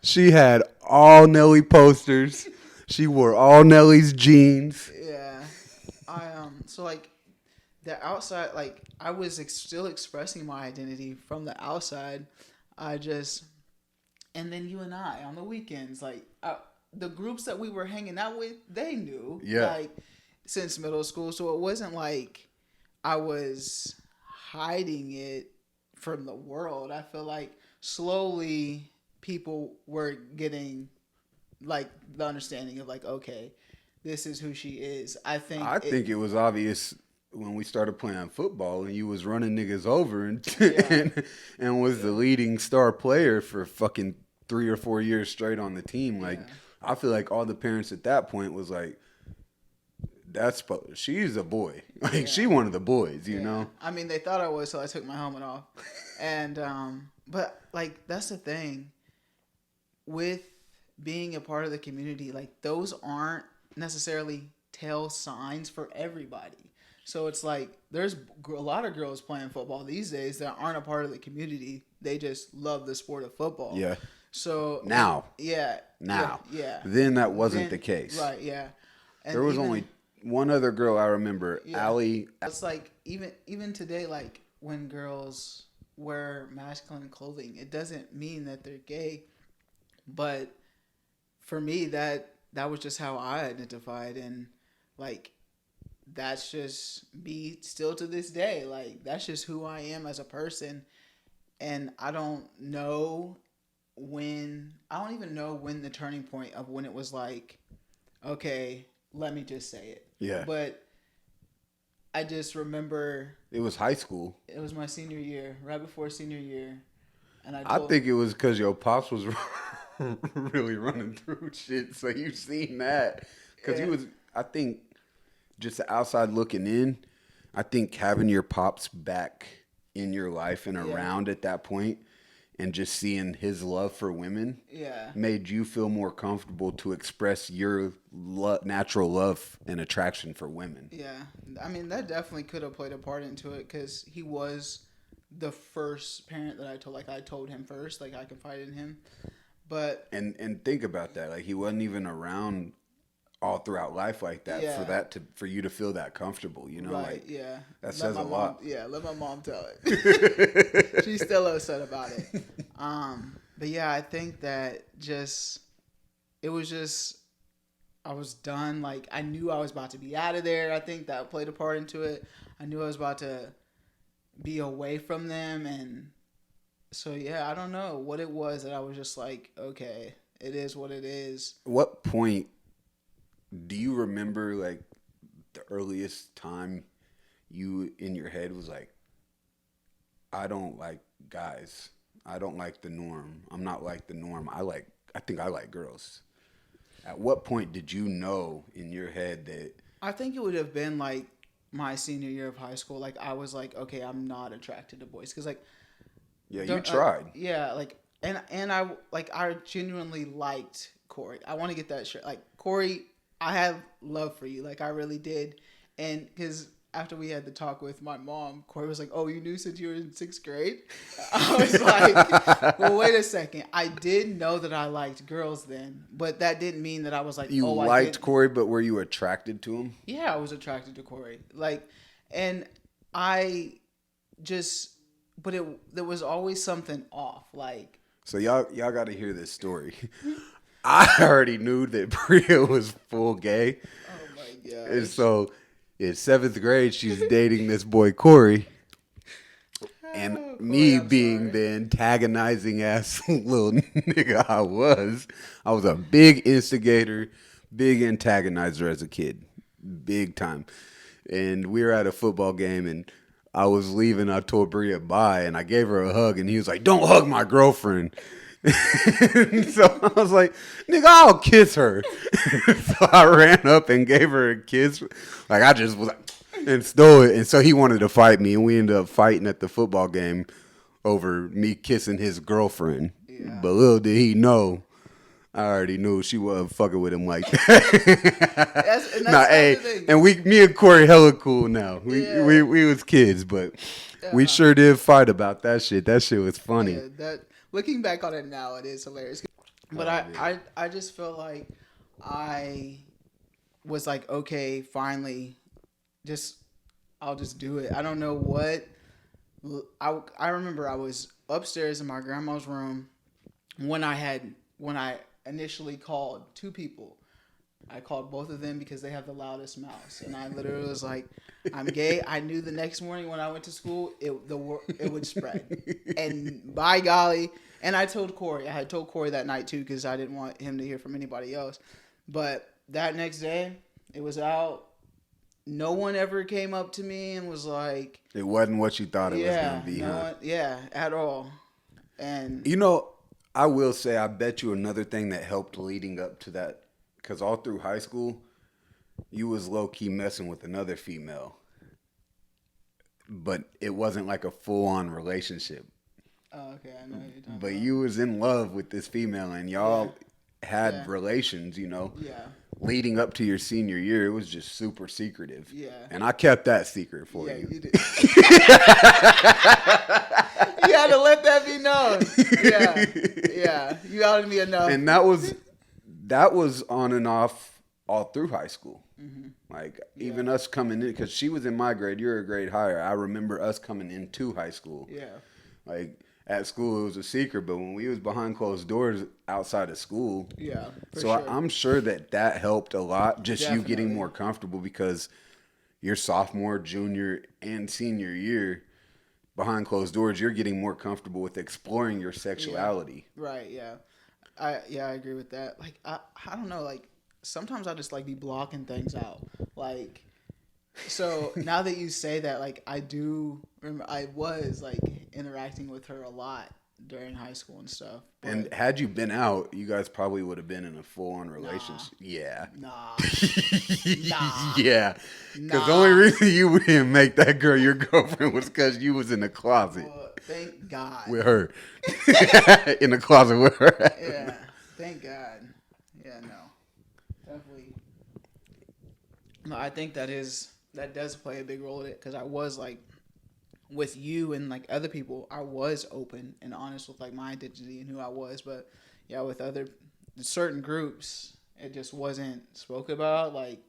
[SPEAKER 2] She had all Nelly posters. She wore all Nellie's jeans.
[SPEAKER 1] Yeah. I so like the outside, like I was still expressing my identity from the outside. I just and then you and I on the weekends, like the groups that we were hanging out with, they knew,
[SPEAKER 2] Yeah.
[SPEAKER 1] like since middle school, so it wasn't like I was hiding it from the world. I feel like slowly people were getting like the understanding of like, okay, this is who she is. I think
[SPEAKER 2] it was obvious when we started playing football and you was running niggas over and
[SPEAKER 1] Yeah.
[SPEAKER 2] and was the leading star player for fucking 3 or 4 years straight on the team. Like,
[SPEAKER 1] Yeah.
[SPEAKER 2] I feel like all the parents at that point was like, she's a boy. Like,
[SPEAKER 1] Yeah.
[SPEAKER 2] she one of the boys, you know?
[SPEAKER 1] I mean, they thought I was, so I took my helmet off. And but like that's the thing with being a part of the community. Like those aren't necessarily tell signs for everybody. So it's like there's a lot of girls playing football these days that aren't a part of the community. They just love the sport of football.
[SPEAKER 2] Yeah.
[SPEAKER 1] So
[SPEAKER 2] Now.
[SPEAKER 1] yeah,
[SPEAKER 2] Now.
[SPEAKER 1] yeah.
[SPEAKER 2] Then that wasn't
[SPEAKER 1] Then-
[SPEAKER 2] the case.
[SPEAKER 1] Right, yeah. And
[SPEAKER 2] There was
[SPEAKER 1] even-
[SPEAKER 2] only one other girl I remember,
[SPEAKER 1] Yeah.
[SPEAKER 2] Allie.
[SPEAKER 1] It's like even today, like when girls wear masculine clothing, it doesn't mean that they're gay. But for me, that was just how I identified, and like that's just me still to this day. Like that's just who I am as a person, and I don't even know when the turning point of when it was like, okay, let me just say it.
[SPEAKER 2] Yeah.
[SPEAKER 1] But I just remember
[SPEAKER 2] It was high school.
[SPEAKER 1] it was my senior year, right before senior year, and
[SPEAKER 2] I think it was because your pops was really running through shit. So you seen that. Because
[SPEAKER 1] Yeah.
[SPEAKER 2] he was, I think, just outside looking in, I think having your pops back in your life and around at that point and just seeing his love for women
[SPEAKER 1] yeah.
[SPEAKER 2] made you feel more comfortable to express your natural love and attraction for women.
[SPEAKER 1] Yeah, I mean that definitely could have played a part into it because he was the first parent that I told. Like I told him first, like I confided in him. But
[SPEAKER 2] And think about that. Like he wasn't even around all throughout life like that
[SPEAKER 1] Yeah.
[SPEAKER 2] for you to feel that comfortable. You know,
[SPEAKER 1] right,
[SPEAKER 2] like
[SPEAKER 1] yeah,
[SPEAKER 2] that says a lot.
[SPEAKER 1] Yeah, let my mom tell it. She's still upset about it. But yeah, I think that it was just I was done. Like I knew I was about to be out of there. I think that played a part into it. I knew I was about to be away from them, and so yeah, I don't know what it was that I was just like, okay, it is what it is.
[SPEAKER 2] What point do you remember, like the earliest time you in your head was like, I don't like guys. I don't like the norm. I'm not like the norm. I think I like girls. At what point did you know in your head that
[SPEAKER 1] I think it would have been like my senior year of high school. Like I was like, okay, I'm not attracted to boys because like
[SPEAKER 2] you
[SPEAKER 1] don't-
[SPEAKER 2] tried?
[SPEAKER 1] yeah, like and I genuinely liked Corey. I want to get that shirt. Like Corey, I have love for you. Like I really did, and because after we had the talk with my mom, Corey was like, "Oh, you knew since you were in 6th grade." I was like, "Well, wait a second. I did know that I liked girls then, but that didn't mean that I was like,
[SPEAKER 2] You
[SPEAKER 1] oh, I
[SPEAKER 2] liked
[SPEAKER 1] didn't."
[SPEAKER 2] Corey, but were you attracted to him?
[SPEAKER 1] Yeah, I was attracted to Corey. Like, and I just, but there was always something off. Like,
[SPEAKER 2] So y'all got to hear this story. I already knew that Bria was full gay,
[SPEAKER 1] oh my god.
[SPEAKER 2] and so in 7th grade she's dating this boy Corey, And
[SPEAKER 1] Corey,
[SPEAKER 2] me
[SPEAKER 1] I'm
[SPEAKER 2] being
[SPEAKER 1] sorry.
[SPEAKER 2] the antagonizing ass little nigga I was a big instigator, big antagonizer as a kid, big time. And we were at a football game, and I was leaving. I told Bria bye, and I gave her a hug, and he was like, "Don't hug my girlfriend." So I was like, "Nigga, I'll kiss her." So I ran up and gave her a kiss. Like I just was like, and stole it. And so he wanted to fight me, and we ended up fighting at the football game over me kissing his girlfriend.
[SPEAKER 1] Yeah.
[SPEAKER 2] But little did he know, I already knew she wasn't fucking with him like that. Nah,
[SPEAKER 1] That's
[SPEAKER 2] hey,
[SPEAKER 1] the thing.
[SPEAKER 2] and me and Corey hella cool now.
[SPEAKER 1] Yeah.
[SPEAKER 2] We was kids, but we
[SPEAKER 1] Yeah.
[SPEAKER 2] sure did fight about that shit. That shit was funny.
[SPEAKER 1] Yeah. That looking back on it now, it is hilarious. But
[SPEAKER 2] Oh man.
[SPEAKER 1] I just feel like I was like, okay, finally, just I'll just do it. I don't know what. I remember I was upstairs in my grandma's room when I initially called two people. I called both of them because they have the loudest mouths, and I literally was like, "I'm gay." I knew the next morning when I went to school, it would spread, and by golly, and I told Corey. I had told Corey that night too because I didn't want him to hear from anybody else. But that next day, it was out. No one ever came up to me and was like,
[SPEAKER 2] It wasn't what you thought it was gonna
[SPEAKER 1] "Yeah,
[SPEAKER 2] be,
[SPEAKER 1] no
[SPEAKER 2] huh?
[SPEAKER 1] one, yeah, at all." And
[SPEAKER 2] You know, I will say, I bet you another thing that helped leading up to that, because all through high school, you was low key messing with another female, but it wasn't like a full on relationship.
[SPEAKER 1] oh, okay, I know what you're talking
[SPEAKER 2] But
[SPEAKER 1] about.
[SPEAKER 2] you was in love with this female, and
[SPEAKER 1] Yeah,
[SPEAKER 2] y'all had
[SPEAKER 1] yeah,
[SPEAKER 2] relations. You know,
[SPEAKER 1] yeah,
[SPEAKER 2] leading up to your senior year, it was just super secretive,
[SPEAKER 1] yeah.
[SPEAKER 2] and I kept that secret for
[SPEAKER 1] Yeah,
[SPEAKER 2] you.
[SPEAKER 1] you did. You had to let that be known. Yeah, yeah. You outed me enough.
[SPEAKER 2] And that was on and off all through high school. Like
[SPEAKER 1] Yeah,
[SPEAKER 2] even us coming in, because she was in my grade, you're a grade higher. I remember us coming into high school.
[SPEAKER 1] yeah,
[SPEAKER 2] Like at school, it was a secret, but when we was behind closed doors outside of school,
[SPEAKER 1] yeah. For
[SPEAKER 2] so
[SPEAKER 1] sure.
[SPEAKER 2] I'm sure that helped a lot. Just you getting
[SPEAKER 1] Definitely.
[SPEAKER 2] more comfortable because your sophomore, junior, and senior year behind closed doors, you're getting more comfortable with exploring your
[SPEAKER 1] Yeah.
[SPEAKER 2] sexuality.
[SPEAKER 1] Right. Yeah. I agree with that. Like I don't know. Like sometimes I just like be blocking things out. Like so now that you say that, like I do remember I was like interacting with her a lot during high school and stuff.
[SPEAKER 2] And
[SPEAKER 1] But
[SPEAKER 2] had you been out, you guys probably would have been in a full on
[SPEAKER 1] nah,
[SPEAKER 2] relationship. Yeah.
[SPEAKER 1] nah, nah,
[SPEAKER 2] Yeah. Because the only
[SPEAKER 1] nah.
[SPEAKER 2] reason you didn't make that girl your girlfriend was because you was in the closet
[SPEAKER 1] Well, thank God.
[SPEAKER 2] with her. In the closet with her.
[SPEAKER 1] Yeah, thank God. Yeah, no, definitely. No, I think that does play a big role in it because I was like with you and like other people, I was open and honest with like my identity and who I was, but yeah, with other certain groups, it just wasn't spoke about. Like,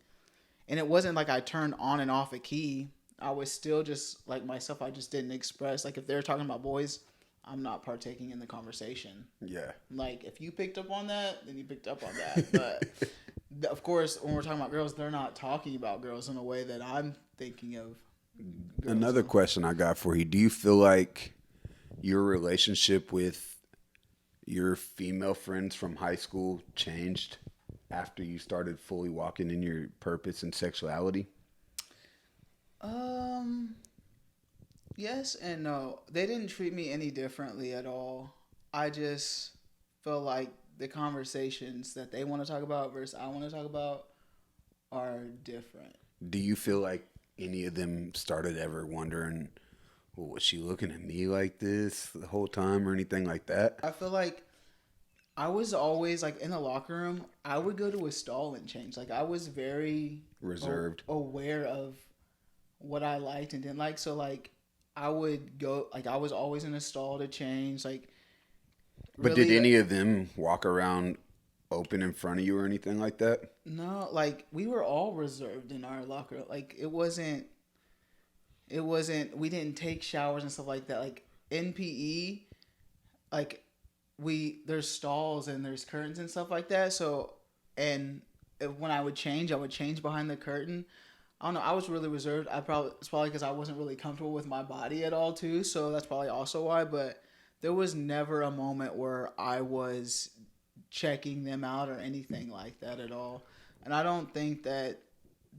[SPEAKER 1] and it wasn't like I turned on and off a key. I was still just like myself. I just didn't express. Like if they're talking about boys, I'm not partaking in the conversation.
[SPEAKER 2] Yeah.
[SPEAKER 1] Like if you picked up on that, then you picked up on that. But of course, when we're talking about girls, they're not talking about girls in a way that I'm thinking of girls.
[SPEAKER 2] Another question I got for you. Do you feel like your relationship with your female friends from high school changed after you started fully walking in your purpose and sexuality?
[SPEAKER 1] Um, yes and no. They didn't treat me any differently at all. I just feel like the conversations that they want to talk about versus I want to talk about are different.
[SPEAKER 2] Do you feel like any of them started ever wondering, well, was she looking at me like this the whole time or anything like that?
[SPEAKER 1] I feel like I was always like in the locker room. I would go to a stall and change. Like I was very
[SPEAKER 2] Reserved.
[SPEAKER 1] aware of what I liked and didn't like. So like I would go like I was always in a stall to change. Like
[SPEAKER 2] But did
[SPEAKER 1] really
[SPEAKER 2] any of them walk around open in front of you or anything like that?
[SPEAKER 1] no, like we were all reserved in our locker. Like it wasn't we didn't take showers and stuff like that. Like in PE, like there's stalls and there's curtains and stuff like that. So and when I would change behind the curtain. I don't know. I was really reserved. It's probably because I wasn't really comfortable with my body at all too. So that's probably also why. But there was never a moment where I was checking them out or anything like that at all. And I don't think that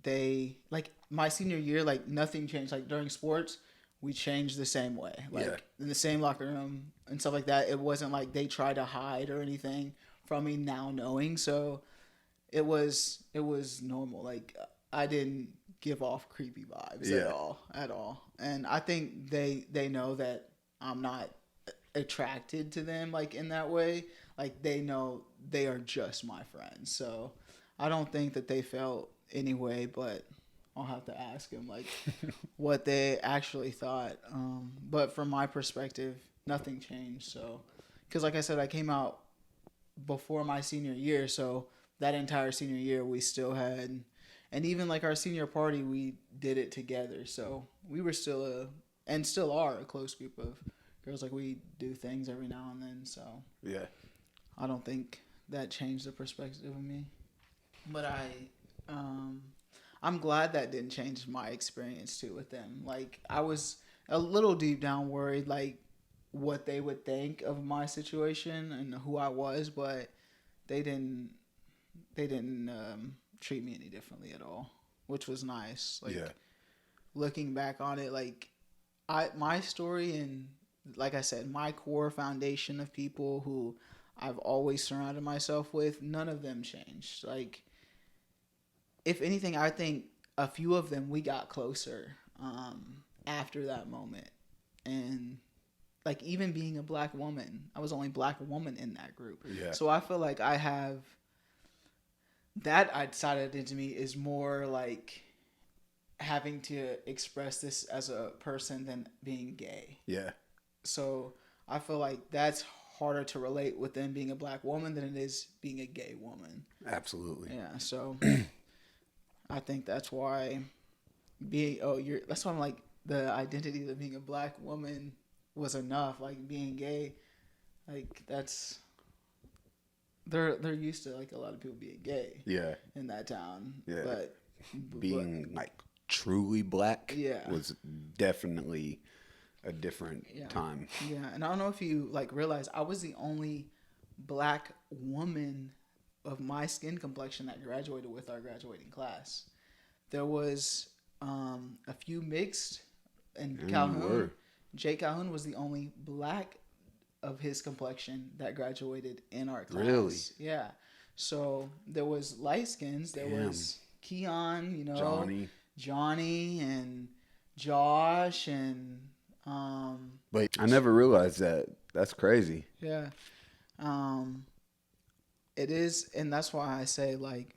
[SPEAKER 1] they like my senior year. Like nothing changed. Like during sports, we changed the same way.
[SPEAKER 2] Yeah.
[SPEAKER 1] Like in the same locker room and stuff like that. It wasn't like they tried to hide or anything from me now knowing. So it was normal. Like I didn't give off creepy vibes
[SPEAKER 2] Yeah.
[SPEAKER 1] at all. And I think they know that I'm not attracted to them like in that way. Like they know they are just my friends. So I don't think that they felt anyway, but I'll have to ask them like what they actually thought. But from my perspective, nothing changed. So because like I said, I came out before my senior year, so that entire senior year we still had, and even like our senior party we did it together, so we were still and still are a close group of girls. Like we do things every now and then, so
[SPEAKER 2] Yeah.
[SPEAKER 1] I don't think that changed the perspective of me. But um I'm glad that didn't change my experience too with them. Like I was a little deep down worried like what they would think of my situation and who I was, but they didn't treat me any differently at all, which was nice. Like
[SPEAKER 2] Yeah.
[SPEAKER 1] looking back on it, like my story and like I said, my core foundation of people who I've always surrounded myself with, none of them changed. Like if anything, I think a few of them we got closer after that moment, and like even being a black woman, I was the only black woman in that group.
[SPEAKER 2] Yeah.
[SPEAKER 1] So I feel like I have that side into me is more like having to express this as a person than being gay.
[SPEAKER 2] Yeah.
[SPEAKER 1] So I feel like that's harder to relate with them being a black woman than it is being a gay woman.
[SPEAKER 2] Absolutely.
[SPEAKER 1] Yeah. So I think that's why that's why I'm like the identity of being a black woman was enough. Like being gay, like that's they're used to like a lot of people being gay.
[SPEAKER 2] Yeah.
[SPEAKER 1] In that town.
[SPEAKER 2] Yeah.
[SPEAKER 1] But
[SPEAKER 2] Being like truly black
[SPEAKER 1] yeah.
[SPEAKER 2] was definitely a different time.
[SPEAKER 1] Yeah, and I don't know if you like realize I was the only black woman of my skin complexion that graduated with our graduating class. There was a few mixed, and Calhoun, Jay Calhoun was the only black of his complexion that graduated in our class.
[SPEAKER 2] Really?
[SPEAKER 1] Yeah. So there was light skins. There was Keon, Johnny, and Josh, and
[SPEAKER 2] but I never realized that. That's crazy.
[SPEAKER 1] yeah. It is, and that's why I say like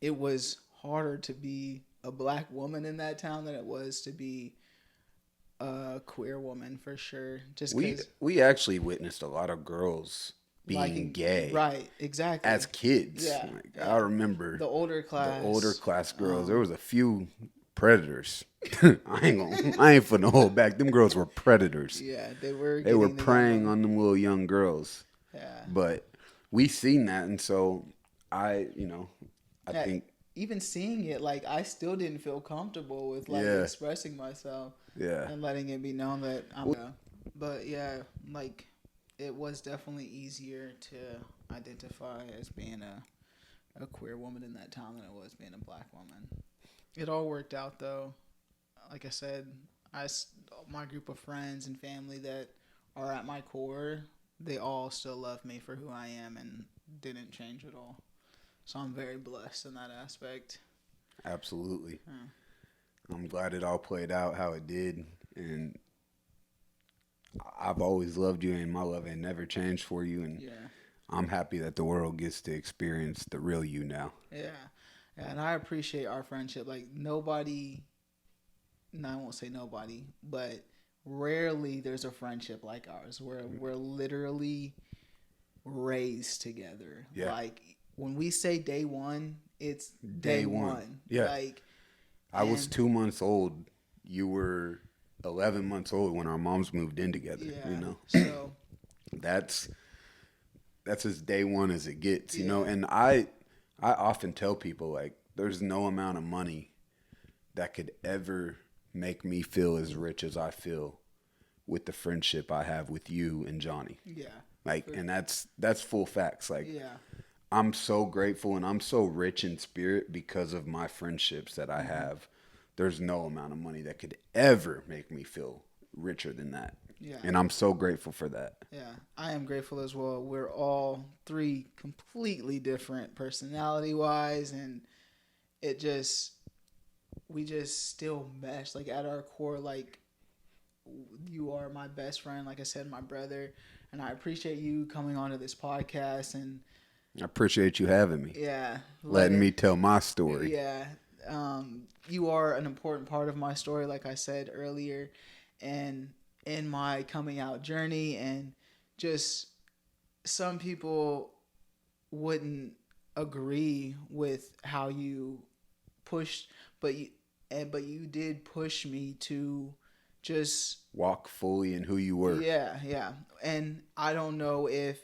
[SPEAKER 1] it was harder to be a black woman in that town than it was to be a queer woman for sure. Just
[SPEAKER 2] we actually witnessed a lot of girls being gay,
[SPEAKER 1] right? Exactly.
[SPEAKER 2] As kids,
[SPEAKER 1] yeah.
[SPEAKER 2] I remember
[SPEAKER 1] the older class
[SPEAKER 2] girls. There was a few predators. I ain't finna hold back. Them girls were predators.
[SPEAKER 1] Yeah, they were.
[SPEAKER 2] They were preying on them little young girls.
[SPEAKER 1] Yeah,
[SPEAKER 2] but we seen that, and so I think
[SPEAKER 1] even seeing it, like I still didn't feel comfortable with like expressing myself.
[SPEAKER 2] Yeah.
[SPEAKER 1] And letting it be known that I'm. But yeah, like it was definitely easier to identify as being a queer woman in that town than it was being a black woman. It all worked out though. Like I said, my group of friends and family that are at my core, they all still love me for who I am and didn't change at all. So I'm very blessed in that aspect.
[SPEAKER 2] Absolutely. I'm glad it all played out how it did, and I've always loved you, and my love ain't never changed for you, and I'm happy that the world gets to experience the real you now.
[SPEAKER 1] Yeah, and I appreciate our friendship. Like nobody, no, I won't say nobody, but rarely there's a friendship like ours where we're literally raised together.
[SPEAKER 2] Yeah.
[SPEAKER 1] Like when we say day one, it's day one.
[SPEAKER 2] Yeah.
[SPEAKER 1] Like
[SPEAKER 2] I was 2 months old. You were 11 months old when our moms moved in together.
[SPEAKER 1] Yeah. So
[SPEAKER 2] that's as day one as it gets, And I often tell people like there's no amount of money that could ever make me feel as rich as I feel with the friendship I have with you and Johnny.
[SPEAKER 1] Yeah.
[SPEAKER 2] Like, and that's full facts. Like,
[SPEAKER 1] Yeah.
[SPEAKER 2] I'm so grateful and I'm so rich in spirit because of my friendships that I have. There's no amount of money that could ever make me feel richer than that.
[SPEAKER 1] Yeah.
[SPEAKER 2] And I'm so grateful for that.
[SPEAKER 1] Yeah. I am grateful as well. We're all three completely different personality wise, and it just, we just still mesh. Like at our core, like you are my best friend, like I said, my brother, and I appreciate you coming onto this podcast and
[SPEAKER 2] I appreciate you having me.
[SPEAKER 1] yeah,
[SPEAKER 2] Letting me tell my story.
[SPEAKER 1] Yeah, you are an important part of my story, like I said earlier, and in my coming out journey, and just some people wouldn't agree with how you pushed, but you did push me to just
[SPEAKER 2] walk fully in who you were.
[SPEAKER 1] Yeah. And I don't know if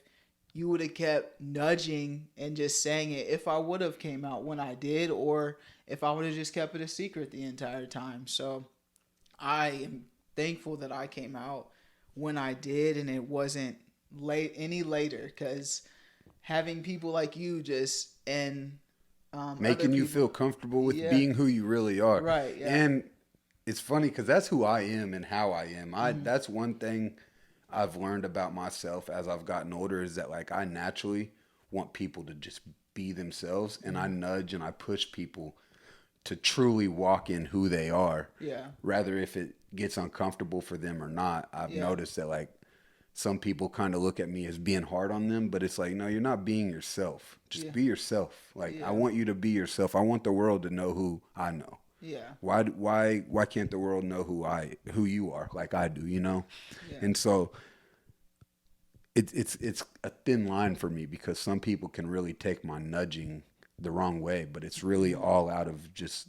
[SPEAKER 1] you would have kept nudging and just saying it if I would have came out when I did, or if I would have just kept it a secret the entire time. So I am thankful that I came out when I did, and it wasn't any later, because having people like you just and
[SPEAKER 2] making you feel comfortable with being who you really are.
[SPEAKER 1] Right. Yeah.
[SPEAKER 2] And it's funny because that's who I am and how I am. That's one thing I've learned about myself as I've gotten older, is that like I naturally want people to just be themselves, and I nudge and I push people to truly walk in who they are.
[SPEAKER 1] Yeah.
[SPEAKER 2] Rather if it gets uncomfortable for them or not. I've noticed that like some people kind of look at me as being hard on them, but it's like, no, you're not being yourself. Just be yourself. Like I want you to be yourself. I want the world to know who I know.
[SPEAKER 1] Yeah.
[SPEAKER 2] Why can't the world know who you are like I do, you know? Yeah. And so it's a thin line for me, because some people can really take my nudging the wrong way, but it's really all out of just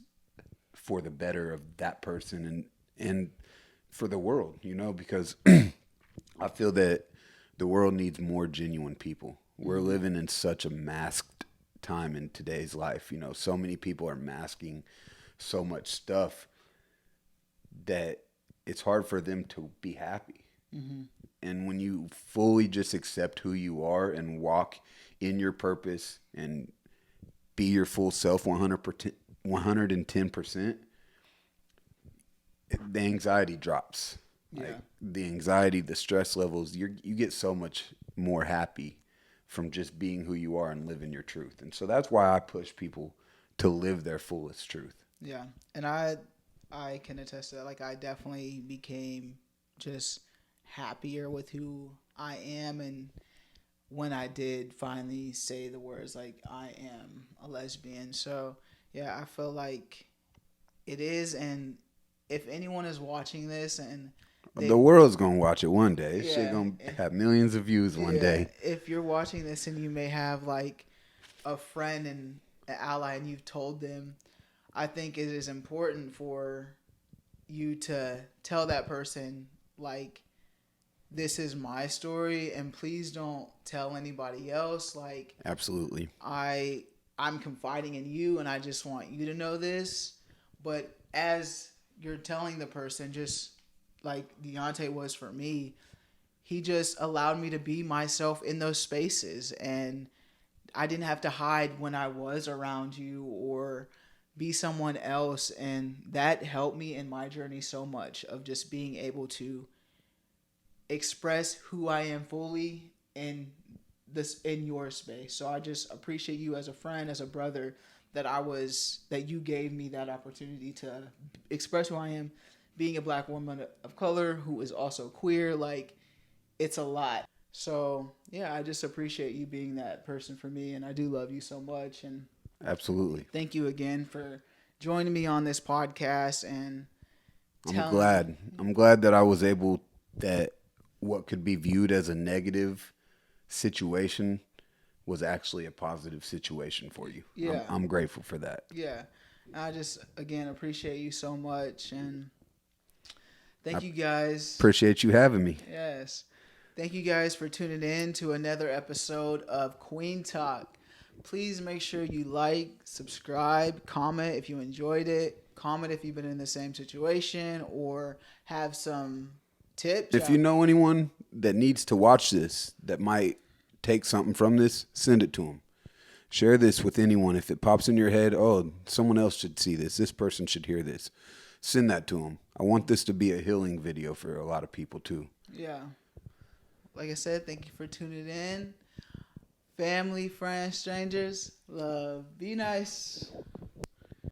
[SPEAKER 2] for the better of that person and for the world, you know, because I feel that the world needs more genuine people. We're living in such a masked time in today's life. You know, so many people are masking so much stuff that it's hard for them to be happy. And when you fully just accept who you are and walk in your purpose and be your full self 110%, the anxiety drops. Like the anxiety, the stress levels, you get so much more happy from just being who you are and living your truth. And so that's why I push people to live their fullest truth.
[SPEAKER 1] Yeah. And I can attest to that. Like I definitely became just happier with who I am, and when I did finally say the words like I am a lesbian. So yeah, I feel like it is. And if anyone is watching this and
[SPEAKER 2] the world's gonna watch it one day. This shit gonna have millions of views one day.
[SPEAKER 1] If you're watching this and you may have like a friend and an ally and you've told them, I think it is important for you to tell that person, like, this is my story, and please don't tell anybody else. Like,
[SPEAKER 2] absolutely,
[SPEAKER 1] I'm confiding in you, and I just want you to know this. But as you're telling the person, just like Deontay was for me, he just allowed me to be myself in those spaces, and I didn't have to hide when I was around you or be someone else. And that helped me in my journey so much, of just being able to express who I am fully in your space. So I just appreciate you as a friend, as a brother, that you gave me that opportunity to express who I am, being a black woman of color who is also queer. Like, it's a lot. So yeah, I just appreciate you being that person for me, and I do love you so much. And
[SPEAKER 2] absolutely,
[SPEAKER 1] thank you again for joining me on this podcast. And
[SPEAKER 2] I'm glad that I was able, that what could be viewed as a negative situation was actually a positive situation for you.
[SPEAKER 1] Yeah.
[SPEAKER 2] I'm grateful for that.
[SPEAKER 1] Yeah. I just, again, appreciate you so much. And thank you guys.
[SPEAKER 2] Appreciate you having me.
[SPEAKER 1] Yes. Thank you guys for tuning in to another episode of Kueen Talk. Please make sure you like, subscribe, comment if you enjoyed it. comment if you've been in the same situation or have some tips.
[SPEAKER 2] If you know anyone that needs to watch this, that might take something from this, send it to them. Share this with anyone. If it pops in your head, oh, someone else should see this. This person should hear this. Send that to them. I want this to be a healing video for a lot of people too.
[SPEAKER 1] Yeah. Like I said, thank you for tuning in. Family, friends, strangers, love. Be nice.